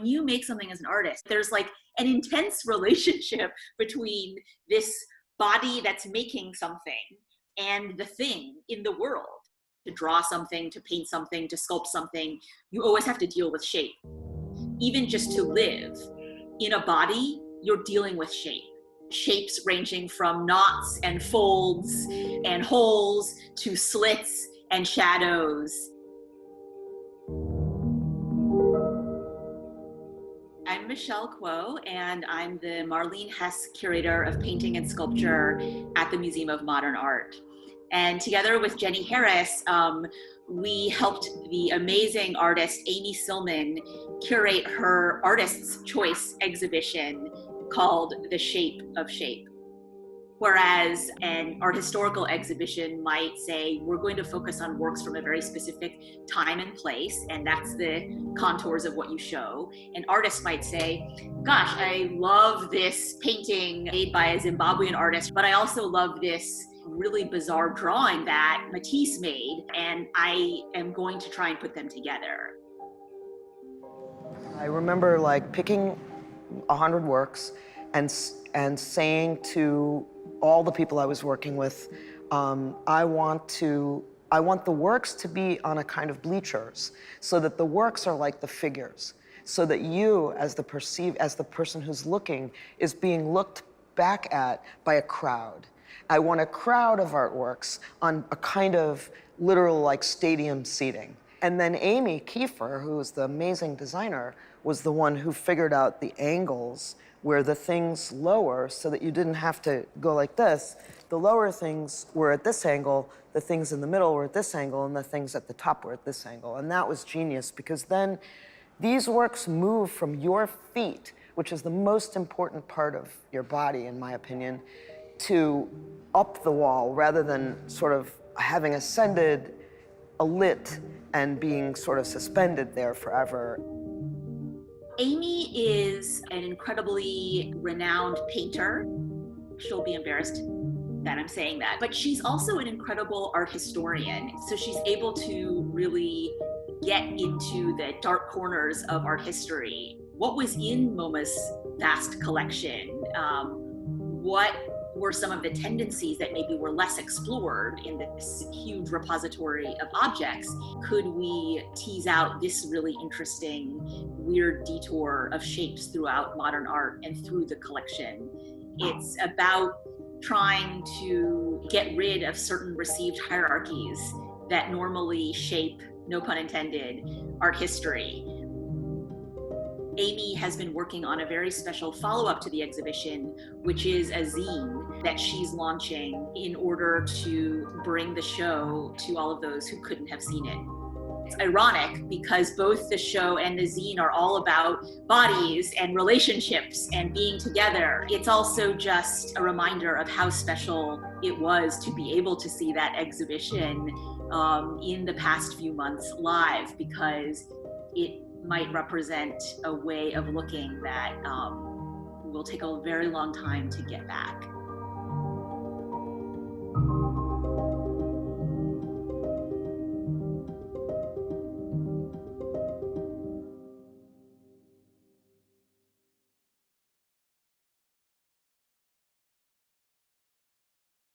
When you make something as an artist, there's like an intense relationship between this body that's making something and the thing in the world. To draw something, to paint something, to sculpt something, you always have to deal with shape. Even just to live in a body, you're dealing with shape. Shapes ranging from knots and folds and holes to slits and shadows. I'm Michelle Kuo, and I'm the Marlene Hess Curator of Painting and Sculpture at the Museum of Modern Art. And together with Jenny Harris, we helped the amazing artist Amy Sillman curate her Artist's Choice exhibition called The Shape of Shape. Whereas an art historical exhibition might say, we're going to focus on works from a very specific time and place, and that's the contours of what you show. An artist might say, gosh, I love this painting made by a Zimbabwean artist, but I also love this really bizarre drawing that Matisse made, and I am going to try and put them together. I remember like picking 100 works and saying to all the people I was working with, I want the works to be on a kind of bleachers, so that the works are like the figures, so that you, as the person who's looking, is being looked back at by a crowd. I want a crowd of artworks on a kind of literal like stadium seating. And then Amy Kiefer, who was the amazing designer, was the one who figured out the angles where the things lower, so that you didn't have to go like this. The lower things were at this angle, the things in the middle were at this angle, and the things at the top were at this angle. And that was genius, because then these works move from your feet, which is the most important part of your body, in my opinion, to up the wall, rather than sort of having ascended a lit and being sort of suspended there forever. Amy is an incredibly renowned painter. She'll be embarrassed that I'm saying that, but she's also an incredible art historian. So she's able to really get into the dark corners of art history. What was in MoMA's vast collection? What were some of the tendencies that maybe were less explored in this huge repository of objects? Could we tease out this really interesting, weird detour of shapes throughout modern art and through the collection? It's about trying to get rid of certain received hierarchies that normally shape, no pun intended, art history. Amy has been working on a very special follow-up to the exhibition, which is a zine that she's launching in order to bring the show to all of those who couldn't have seen it. It's ironic because both the show and the zine are all about bodies and relationships and being together. It's also just a reminder of how special it was to be able to see that exhibition in the past few months live, because it might represent a way of looking that will take a very long time to get back.